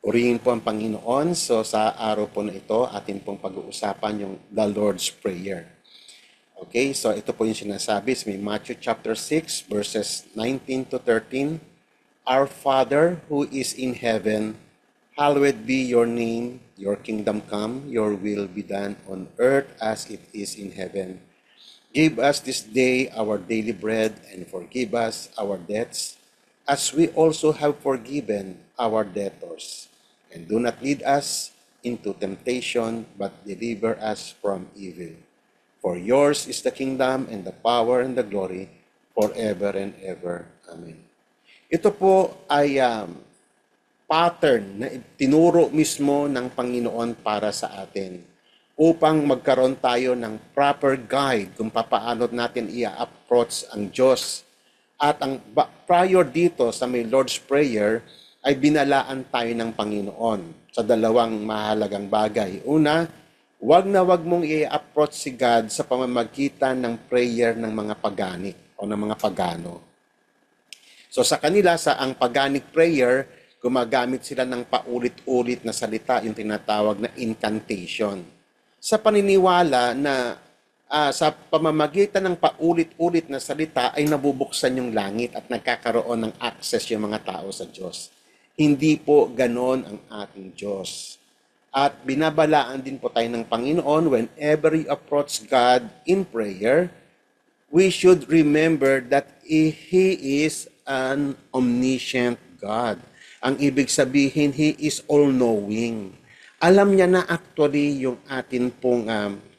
Purihin po ang Panginoon. So sa araw po na ito, atin pong pag-uusapan yung the Lord's Prayer. Okay, so ito po yung sinasabi sa Matthew chapter 6 verses 19 to 13. Our Father who is in heaven, hallowed be your name, your kingdom come, your will be done on earth as it is in heaven. Give us this day our daily bread, and forgive us our debts, as we also have forgiven our debtors. And do not lead us into temptation, but deliver us from evil. For yours is the kingdom, and the power, and the glory, forever and ever. Amen. Ito po ay pattern na tinuro mismo ng Panginoon para sa atin upang magkaroon tayo ng proper guide kung paano natin i-approach ang Diyos. At ang prior dito sa may Lord's Prayer ay binalaan tayo ng Panginoon sa dalawang mahalagang bagay. Una, wag na wag mong i-approach si God sa pamamagitan ng prayer ng mga pagani o ng mga pagano. So sa kanila, sa ang paganic prayer, gumagamit sila ng paulit-ulit na salita, yung tinatawag na incantation. Sa paniniwala na sa pamamagitan ng paulit-ulit na salita ay nabubuksan yung langit at nagkakaroon ng access yung mga tao sa Diyos. Hindi po ganon ang ating Diyos. At binabalaan din po tayo ng Panginoon whenever you approach God in prayer, we should remember that He is an omniscient God. Ang ibig sabihin, He is all-knowing. Alam niya na actually yung atin pong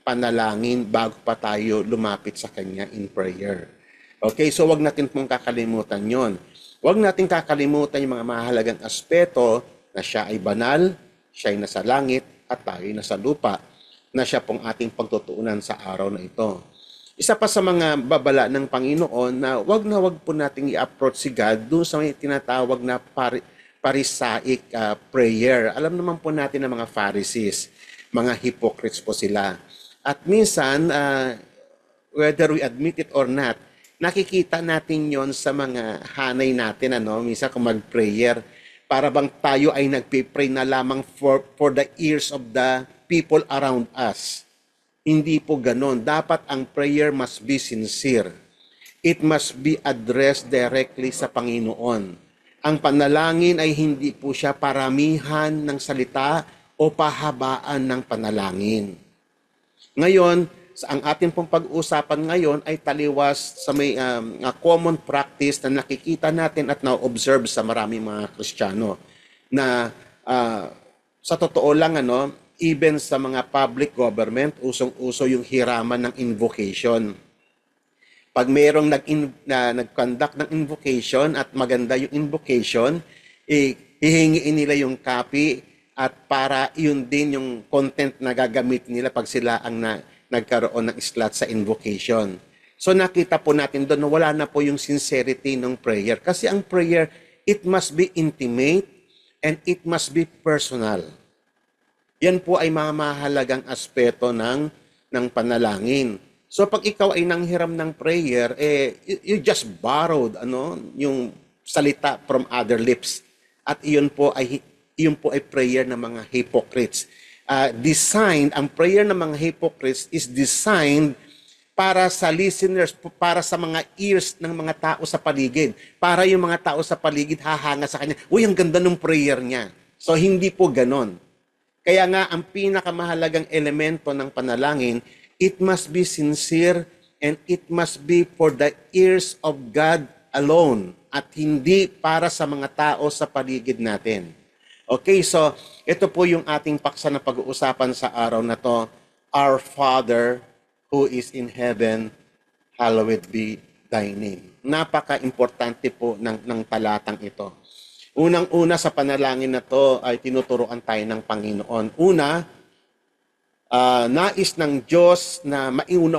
panalangin bago pa tayo lumapit sa Kanya in prayer. Okay, so wag natin pong kakalimutan yon. Wag natin kakalimutan yung mga mahalagang aspeto na siya ay banal, siya ay nasa langit, at tayo ay nasa lupa, na siya pong ating pagtutuunan sa araw na ito. Isa pa sa mga babala ng Panginoon na wag po nating i-approach si God doon sa may tinatawag na Pharisaic prayer. Alam naman po natin ng mga Pharisees, mga hypocrites po sila. At minsan, whether we admit it or not, nakikita natin yon sa mga hanay natin. Minsan kung mag-prayer, para bang tayo ay nagpipray na lamang for the ears of the people around us. Hindi po ganon. Dapat ang prayer must be sincere. It must be addressed directly sa Panginoon. Ang panalangin ay hindi po siya paramihan ng salita o pahabaan ng panalangin. Ngayon, ang ating pong pag-uusapan ngayon ay taliwas sa may common practice na nakikita natin at na-observe sa maraming mga Kristiyano na sa totoo lang, even sa mga public government, usong-uso yung hiraman ng invocation. Pag mayroong nag-conduct ng invocation at maganda yung invocation, hihingiin nila yung copy at para yun din yung content na gagamit nila pag sila ang nagkaroon ng slot sa invocation. So nakita po natin doon na wala na po yung sincerity ng prayer. Kasi ang prayer, it must be intimate and it must be personal. Yan po ay mga mahalagang aspeto ng panalangin. So pag ikaw ay nanghiram ng prayer, you just borrowed yung salita from other lips. At iyon po ay prayer ng mga hypocrites. Ang prayer ng mga hypocrites is designed para sa listeners, para sa mga ears ng mga tao sa paligid. Para yung mga tao sa paligid hahanga sa kanya, uy, ang ganda ng prayer niya. So hindi po ganon. Kaya nga, ang pinakamahalagang elemento ng panalangin, it must be sincere and it must be for the ears of God alone at hindi para sa mga tao sa paligid natin. Okay, so ito po yung ating paksa na pag-uusapan sa araw na to. Our Father who is in heaven, hallowed be thy name. Napaka-importante po ng talatang ito. Unang-una sa panalangin na to ay tinuturuan tayo ng Panginoon. Una, nais ng Diyos na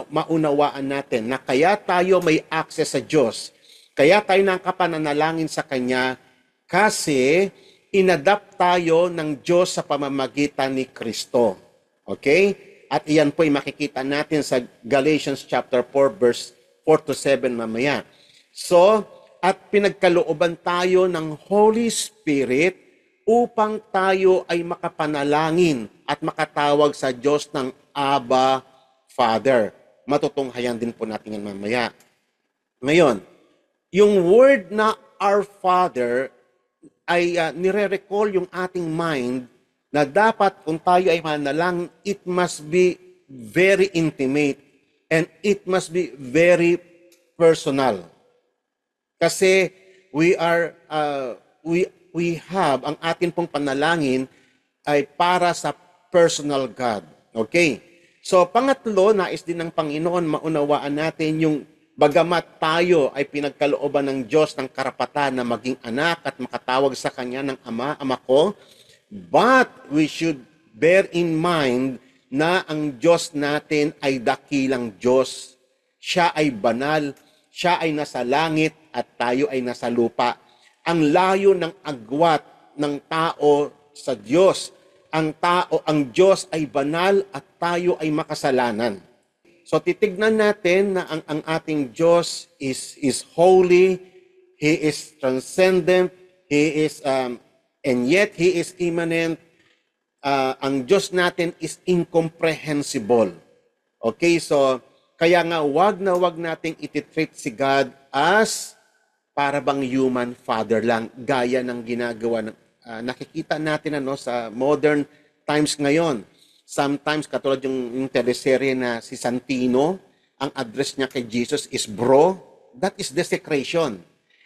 maunawaan natin na kaya tayo may access sa Diyos. Kaya tayo nakapananalangin sa Kanya kasi inadapt tayo ng Diyos sa pamamagitan ni Kristo. Okay? At iyan po ay makikita natin sa Galatians chapter 4 verse 4 to 7 mamaya. So, at pinagkalooban tayo ng Holy Spirit upang tayo ay makapanalangin at makatawag sa Diyos ng Abba, Father. Matutunghayan din po natin yan mamaya. Ngayon, yung word na Our Father ay nire-recall yung ating mind na dapat kung tayo ay manalangin, it must be very intimate and it must be very personal. Kasi we have ang atin pong panalangin ay para sa personal God. Okay? So pangatlo, nais din ng Panginoon maunawaan natin yung bagamat tayo ay pinagkalooban ng Diyos ng karapatan na maging anak at makatawag sa Kanya ng Ama ko, but we should bear in mind na ang Diyos natin ay dakilang Diyos. Siya ay banal, siya ay nasa langit at tayo ay nasa lupa. Ang layo ng agwat ng tao sa Diyos. Ang Diyos ay banal at tayo ay makasalanan. So titignan natin na ang ating Diyos is holy, He is transcendent, He is and yet He is immanent. Ang Diyos natin is incomprehensible. Okay, so kaya nga wag nating ititreat si God as para bang human father lang, gaya ng ginagawa ng nakikita natin sa modern times ngayon. Sometimes, katulad yung teleserye na si Santino, ang address niya kay Jesus is bro. That is desecration.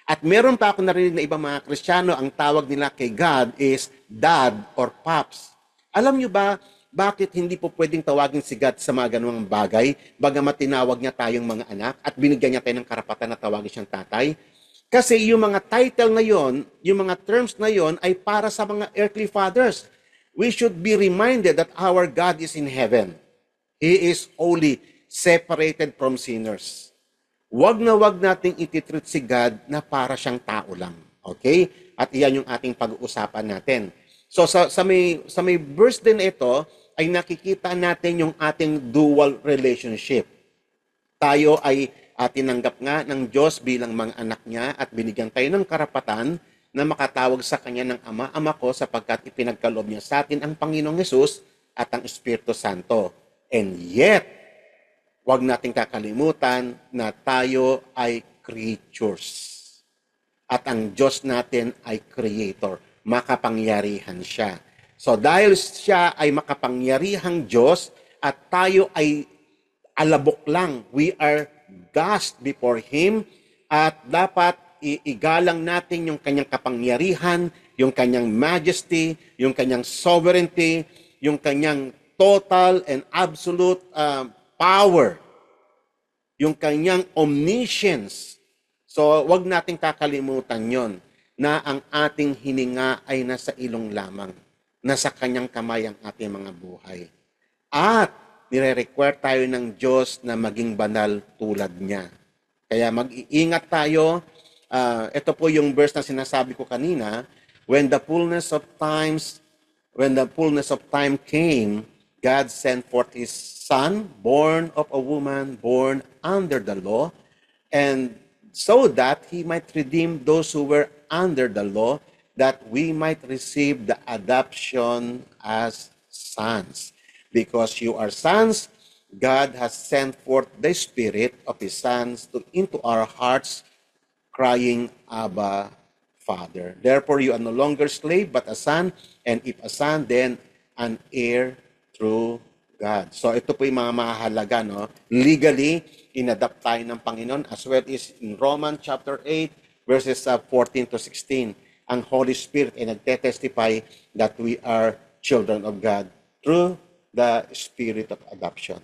At meron pa ako narinig na ibang mga Kristiyano, ang tawag nila kay God is dad or pops. Alam niyo ba, bakit hindi po pwedeng tawagin si God sa mga ganung bagay, bagamat tinawag niya tayong mga anak at binigyan niya tayo ng karapatan na tawagin siyang tatay? Kasi yung mga title na yon, yung mga terms na yon ay para sa mga earthly fathers. We should be reminded that our God is in heaven. He is holy, separated from sinners. Wag nating ititreat si God na para siyang tao lang. Okay? At iyan yung ating pag-uusapan natin. So sa may verse din ito, ay nakikita natin yung ating dual relationship. Tayo ay tinanggap nga ng Diyos bilang mga anak niya at binigyan tayo ng karapatan na makatawag sa Kanya ng Ama ko sapagkat ipinagkaloob niya sa atin ang Panginoong Hesus at ang Espiritu Santo. And yet, wag nating kakalimutan na tayo ay creatures. At ang Diyos natin ay creator. Makapangyarihan siya. So dahil siya ay makapangyarihang Diyos at tayo ay alabok lang, we are dust before Him at dapat igalang natin yung kanyang kapangyarihan, yung kanyang majesty, yung kanyang sovereignty, yung kanyang total and absolute power, yung kanyang omniscience. So, wag nating kakalimutan yon na ang ating hininga ay nasa ilong lamang, nasa kanyang kamay ang ating mga buhay. At nire-require tayo ng Diyos na maging banal tulad niya. Kaya mag-iingat tayo. Ito po yung verse na sinasabi ko kanina, when the fullness of time came, God sent forth His Son, born of a woman, born under the law, and so that He might redeem those who were under the law, that we might receive the adoption as sons. Because you are sons, God has sent forth the Spirit of His sons into our hearts, crying, Abba, Father. Therefore, you are no longer slave, but a son, and if a son, then an heir through God. So, ito po yung mga mahalaga, no? Legally, inadapt tayo ng Panginoon, as well as in Romans chapter 8, verses 14 to 16. Ang Holy Spirit ay nagtetestify that we are children of God through the Spirit of adoption.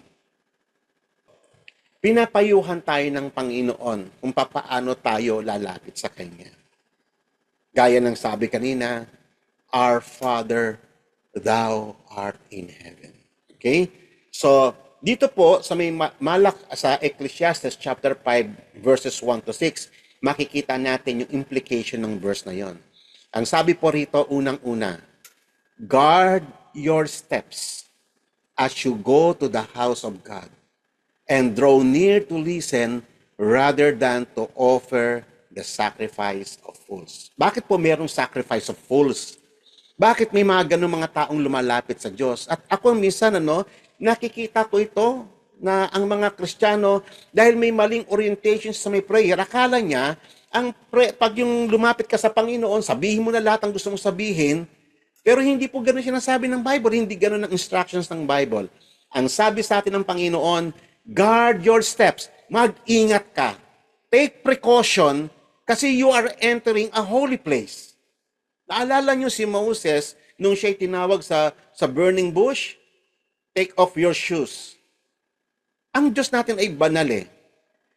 Pinapayuhan tayo ng Panginoon kung paano tayo lalapit sa Kanya. Gaya ng sabi kanina, Our Father, Thou art in heaven. Okay? So, dito po sa sa Ecclesiastes chapter 5 verses 1 to 6, makikita natin yung implication ng verse na yon. Ang sabi po rito, unang-una, guard your steps as you go to the house of God, and draw near to listen rather than to offer the sacrifice of fools. Bakit po mayroong sacrifice of fools? Bakit may mga ganun mga taong lumalapit sa Diyos? At ako minsan, nakikita ko ito na ang mga Kristiyano, dahil may maling orientation sa may prayer, akala niya, pag yung lumapit ka sa Panginoon, sabihin mo na lahat ang gusto mong sabihin, pero hindi po ganun sinasabi ng Bible, hindi ganun ang instructions ng Bible. Ang sabi sa atin ng Panginoon, guard your steps, mag-ingat ka, take precaution, kasi you are entering a holy place. Naalala niyo si Moses nung siya'y tinawag sa burning bush? Take off your shoes. Ang Diyos natin ay banal eh.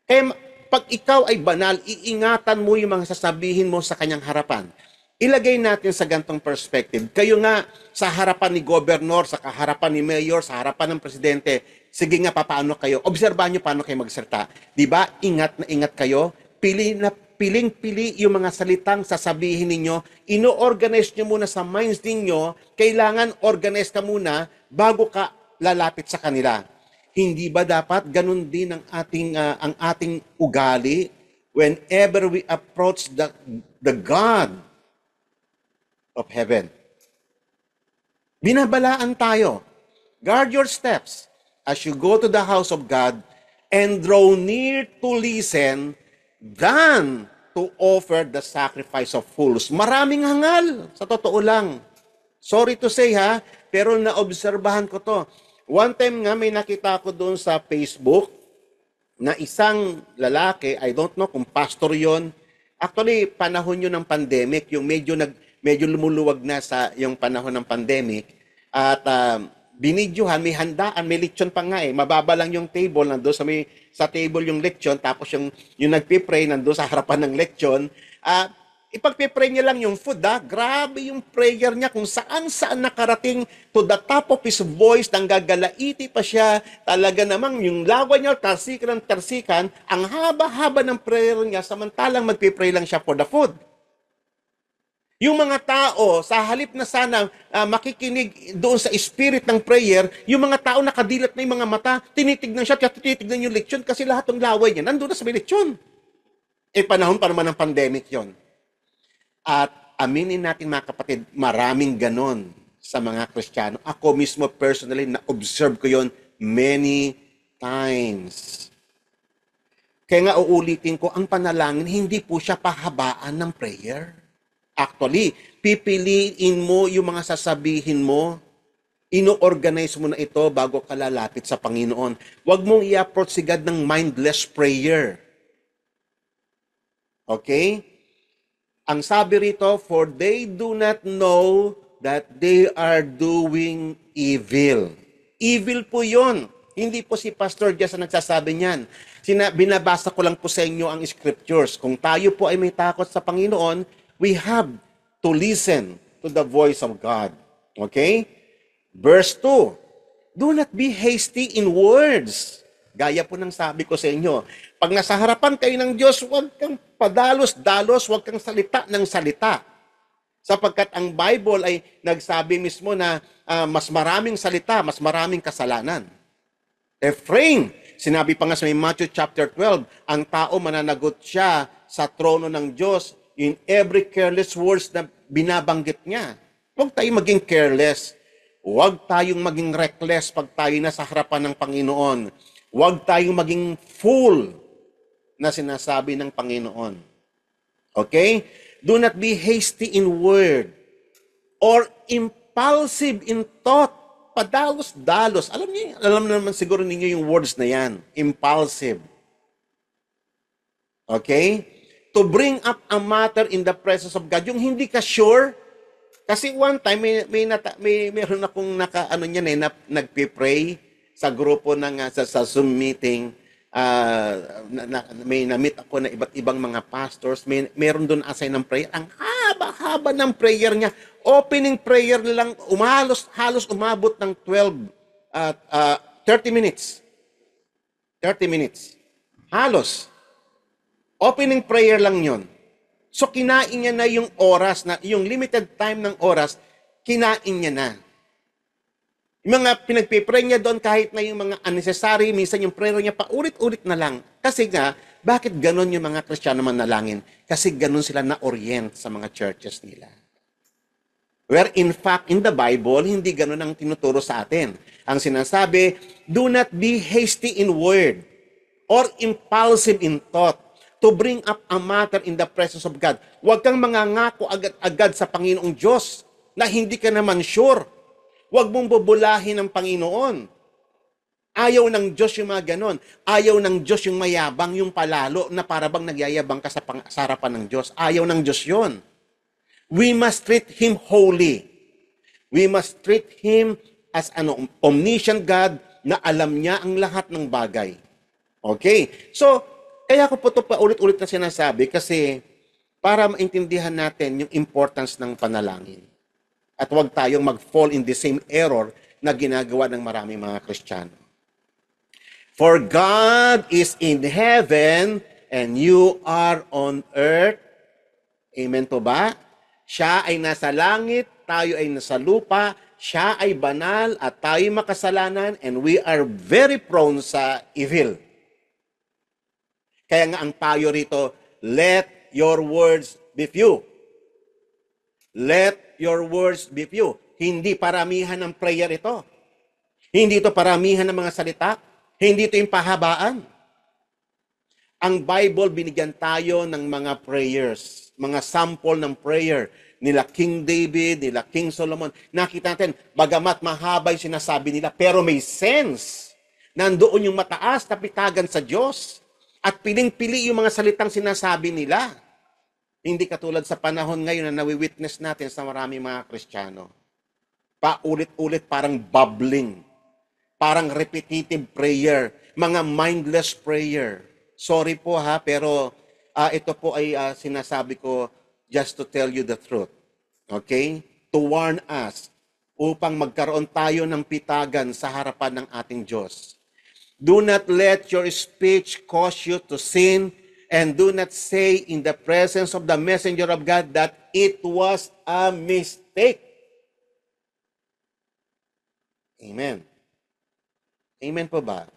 Kaya pag ikaw ay banal, iingatan mo yung mga sasabihin mo sa kanyang harapan. Ilagay natin sa gantong perspective. Kayo nga sa harapan ni gobernador, sa harapan ni mayor, sa harapan ng presidente, sige nga paano kayo? Obserbahan nyo paano kayo magsalita. Diba? Ingat na ingat kayo. Piling-pili yung mga salitang sasabihin ninyo, ino-organize nyo muna sa minds ninyo, kailangan organize ka muna bago ka lalapit sa kanila. Hindi ba dapat ganun din ang ating ugali whenever we approach the God of heaven? Binabalaan tayo. Guard your steps as you go to the house of God and draw near to listen than to offer the sacrifice of fools. Maraming hangal, sa totoo lang. Sorry to say pero naobserbahan ko to. One time nga may nakita ko doon sa Facebook na isang lalaki, I don't know kung pastor yon. Actually, panahon yun ng pandemic, yung medyo lumuluwag na sa yung panahon ng pandemic. At binidyohan, may handaan, may lechon pa nga eh. Mababa lang yung table, nandoon sa table yung lechon, tapos yung nagpipray, nandoon sa harapan ng lechon. Ipagpipray niya lang yung food, Grabe yung prayer niya, kung saan nakarating to the top of his voice, nang gagalaiti pa siya. Talaga namang yung lawa niya, tersikan, ang haba-haba ng prayer niya, samantalang magpipray lang siya for the food. Yung mga tao, sa halip na sana makikinig doon sa spirit ng prayer, yung mga tao nakadilat na yung mga mata, tinitignan siya, kaya tinitignan yung lechon kasi lahat ng laway niya, nandun na sa may lechon. Panahon pa naman ng pandemic yon. At aminin natin mga kapatid, maraming ganon sa mga Kristiyano. Ako mismo personally, na-observe ko yon many times. Kaya nga uulitin ko, ang panalangin, hindi po siya pahabaan ng prayer. Actually, pipiliin mo yung mga sasabihin mo, ino-organize mo na ito bago ka lalapit sa Panginoon. Huwag mong i-approach si God ng mindless prayer. Okay? Ang sabi rito, for they do not know that they are doing evil. Evil po yun. Hindi po si Pastor Jess ang nagsasabi niyan. Binabasa ko lang po sa inyo ang scriptures. Kung tayo po ay may takot sa Panginoon, we have to listen to the voice of God. Okay? Verse 2, do not be hasty in words. Gaya po ng sabi ko sa inyo. Pag nasa harapan kayo ng Diyos, huwag kang padalos-dalos, huwag kang salita ng salita. Sapagkat ang Bible ay nagsabi mismo na mas maraming salita, mas maraming kasalanan. Refrain. Sinabi pa nga sa Matthew chapter 12, ang tao mananagot siya sa trono ng Diyos in every careless words na binabanggit niya. Huwag tayong maging careless. Huwag tayong maging reckless pag tayo nasa harapan ng Panginoon. Huwag tayong maging fool na sinasabi ng Panginoon. Okay? Do not be hasty in word or impulsive in thought. Padalos-dalos. Alam naman siguro ninyo yung words na yan. Impulsive. Okay? To bring up a matter in the presence of God. Yung hindi ka sure. Kasi one time, meron akong nagpipray sa grupo sa Zoom meeting. May na-meet ako na iba't ibang mga pastors. Meron doon assign ng prayer. Ang haba-haba ng prayer niya. Opening prayer lang, halos umabot ng 30 minutes. 30 minutes. Halos. Opening prayer lang yon. So kinain niya na yung oras, yung limited time ng oras, kinain niya na. Yung mga pinagpipray niya doon, kahit na yung mga unnecessary, minsan yung prayer niya paulit-ulit na lang. Kasi nga, bakit ganon yung mga Kristiyano manalangin? Kasi ganon sila na-orient sa mga churches nila. Where in fact, in the Bible, hindi ganun ang tinuturo sa atin. Ang sinasabi, do not be hasty in word or impulsive in thought to bring up a matter in the presence of God. Huwag kang mangangako agad-agad sa Panginoong Diyos na hindi ka naman sure. Huwag mong bubulahin ng Panginoon. Ayaw ng Diyos yung mga ganon. Ayaw ng Diyos yung mayabang, yung palalo na parabang nagyayabang ka sa harapan ng Diyos. Ayaw ng Diyos yon. We must treat Him holy. We must treat Him as an omniscient God na alam niya ang lahat ng bagay. Okay? So, kaya ko po ito pa ulit-ulit na sinasabi kasi para maintindihan natin yung importance ng panalangin. At huwag tayong mag-fall in the same error na ginagawa ng maraming mga Kristiyano. For God is in heaven and you are on earth. Amen po ba? Siya ay nasa langit, tayo ay nasa lupa, siya ay banal at tayo makasalanan and we are very prone sa evil. Kaya nga ang payo rito, let your words be few. Let your words be few. Hindi paramihan ng prayer ito. Hindi ito paramihan ng mga salita. Hindi ito yung pahabaan. Ang Bible, binigyan tayo ng mga prayers, mga sample ng prayer nila King David, nila King Solomon. Nakita natin, bagamat mahaba yung sinasabi nila, pero may sense. Nandoon yung mataas na pitagan sa Diyos. At piling-pili yung mga salitang sinasabi nila. Hindi katulad sa panahon ngayon na nawi-witness natin sa maraming mga Kristiyano. Paulit-ulit parang bubbling. Parang repetitive prayer. Mga mindless prayer. Sorry po ha, pero ito po ay sinasabi ko just to tell you the truth. Okay? To warn us upang magkaroon tayo ng pitagan sa harapan ng ating Diyos. Do not let your speech cause you to sin, and do not say in the presence of the messenger of God that it was a mistake. Amen. Amen po ba?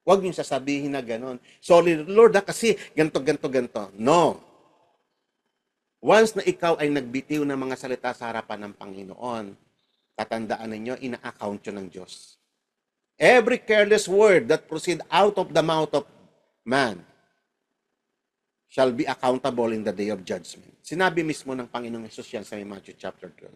Huwag niyong sasabihin na gano'n. Sorry, Lord, kasi ganto. No. Once na ikaw ay nagbitiw ng mga salita sa harapan ng Panginoon, tatandaan ninyo, ina-account yun ng Diyos. Every careless word that proceed out of the mouth of man shall be accountable in the day of judgment. Sinabi mismo ng Panginoong Hesus yan sa Matthew chapter 12.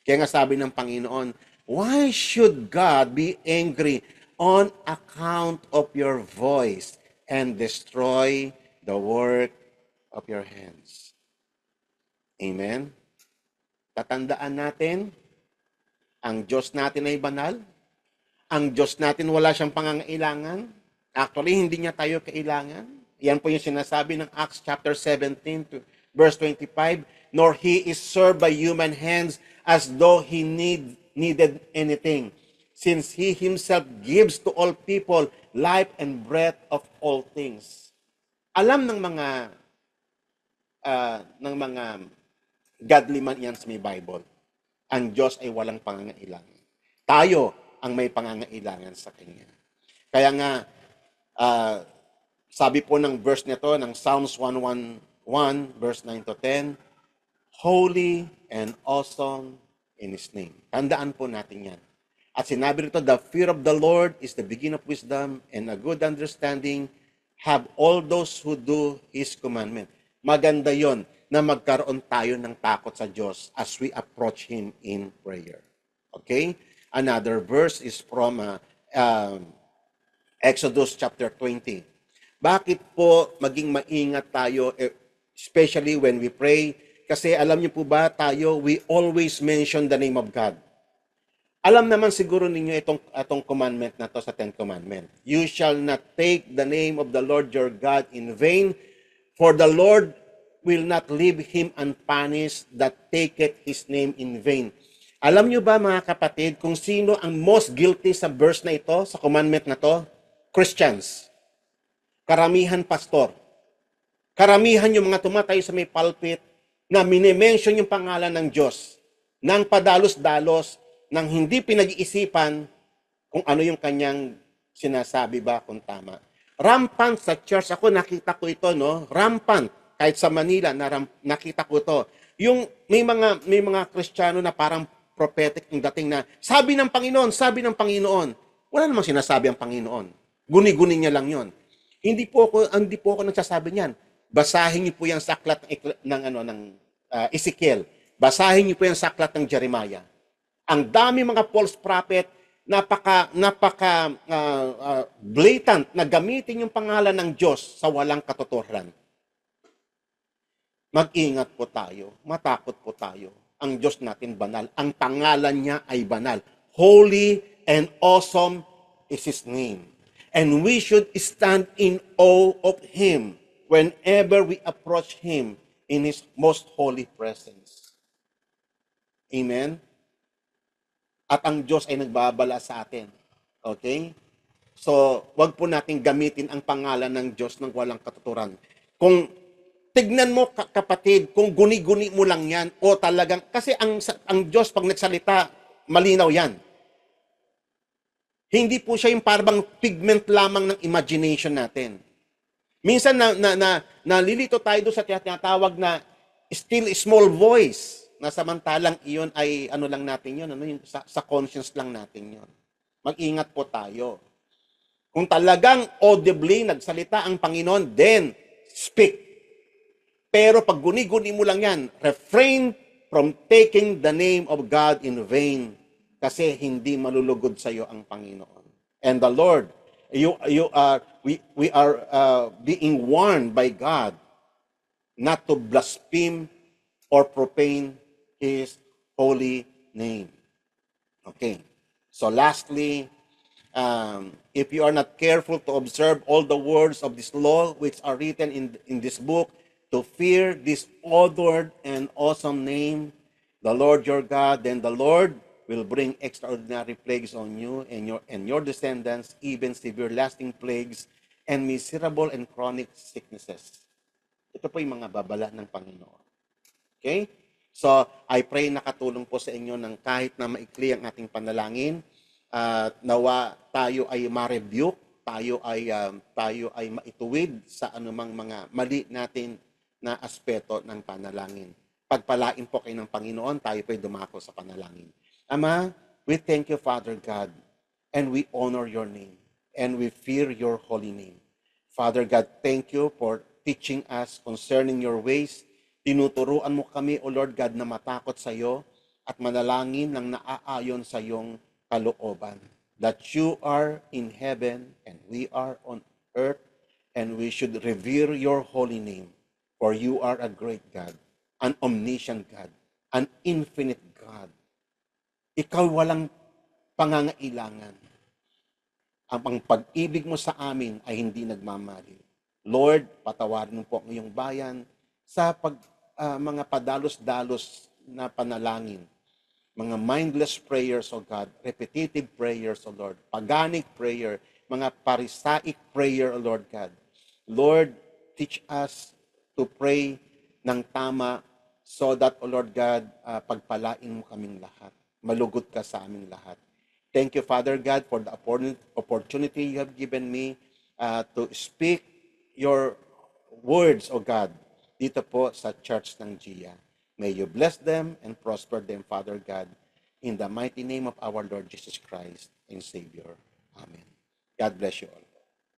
Kaya nga sabi ng Panginoon, why should God be angry on account of your voice and destroy the work of your hands? Amen? Tatandaan natin, ang Diyos natin ay banal. Ang Diyos natin wala siyang pangangailangan. Actually, hindi niya tayo kailangan. Yan po yung sinasabi ng Acts chapter 17 to verse 25. Nor he is served by human hands as though he needed anything, since he himself gives to all people life and breath of all things. Alam ng mga godly man yan sa may Bible, ang Diyos ay walang pangangailangan. Tayo ang may pangangailangan sa Kanya. Kaya nga, sabi po ng verse nito, ng Psalms 111, verse 9 to 10, holy and awesome in His name. Tandaan po natin yan. At sinabi rito, the fear of the Lord is the beginning of wisdom, and a good understanding have all those who do His commandment. Maganda yon na magkaroon tayo ng takot sa Diyos as we approach Him in prayer. Okay? Another verse is from Exodus chapter 20. Bakit po maging maingat tayo, especially when we pray? Kasi alam niyo po ba tayo, we always mention the name of God. Alam naman siguro ninyo itong commandment na to sa Ten Commandments. You shall not take the name of the Lord your God in vain, for the Lord will not leave him unpunished that taketh his name in vain. Alam niyo ba mga kapatid, kung sino ang most guilty sa verse na ito, sa commandment na to? Christians. Karamihan pastor. Karamihan yung mga tumatay sa may pulpit na minimension yung pangalan ng Diyos nang padalos-dalos, nang hindi pinag-iisipan kung ano yung kanyang sinasabi ba kung tama. Rampant sa church. Ako nakita ko ito, no? Rampant. Kahit sa Manila, nakita ko ito. Yung may mga Kristiyano na parang prophetic ang dating na sabi ng Panginoon. Wala namang sinasabi ang Panginoon. Guni-guni niya lang 'yon. Hindi po ako nagsasabi niyan. Basahin niyo po 'yang sa aklat ng Ezekiel. Basahin niyo po 'yang sa aklat ng Jeremiah. Ang dami mga false prophet, blatant na gamitin yung pangalan ng Diyos sa walang katotohanan. Mag-ingat po tayo, matakot po tayo. Ang Diyos natin banal, ang pangalan niya ay banal. Holy and awesome is His name. And we should stand in awe of Him whenever we approach Him in His most holy presence. Amen? At ang Diyos ay nagbabala sa atin. Okay? So, wag po natin gamitin ang pangalan ng Diyos ng walang katuturan. Kung tignan mo kapatid, kung guni-guni mo lang yan, o talagang, kasi ang Diyos pag nagsalita, malinaw yan. Hindi po siya yung parang pigment lamang ng imagination natin. Minsan nalilito tayo doon sa tinatawag na still small voice, na samantalang iyon ay ano lang natin yun, yung sa conscience lang natin yun. Mag-ingat po tayo. Kung talagang audibly nagsalita ang Panginoon, then speak. Pero pag guni-guni mo lang yan, refrain from taking the name of God in vain, kasi hindi malulugod sa iyo ang Panginoon. And the Lord, we are being warned by God not to blaspheme or profane His holy name. Okay. So lastly, if you are not careful to observe all the words of this law which are written in this book, to fear this adored and awesome name, the Lord your God, then the Lord will bring extraordinary plagues on you and your descendants, even severe lasting plagues and miserable and chronic sicknesses. Ito po yung mga babala ng Panginoon. Okay? So, I pray nakatulong po sa inyo ng kahit na maikli ang ating panalangin, nawa tayo ay ma-rebuke, tayo ay maituwid sa anumang mga mali natin na aspeto ng panalangin. Pagpalain po kayo ng Panginoon, tayo po'y dumako sa panalangin. Ama, we thank you, Father God, and we honor your name, and we fear your holy name. Father God, thank you for teaching us concerning your ways. Tinuturuan mo kami, O Lord God, na matakot sa iyo at manalangin ng naaayon sa iyong kalooban. That you are in heaven and we are on earth, and we should revere your holy name. For you are a great God, an omniscient God, an infinite God. Ikaw walang pangangailangan. Ang pag-ibig mo sa amin ay hindi nagmamali. Lord, patawarin mo po ang iyong bayan sa mga padalos-dalos na panalangin. Mga mindless prayers, O God, repetitive prayers, O Lord, paganic prayer, mga pharisaic prayer, O Lord God. Lord, teach us to pray ng tama so that, O Lord God, pagpalain mo kaming lahat. Malugod ka sa aming lahat. Thank you, Father God, for the opportunity you have given me to speak your words, O God, dito po sa Church ng Gia. May you bless them and prosper them, Father God, in the mighty name of our Lord Jesus Christ and Savior. Amen. God bless you all.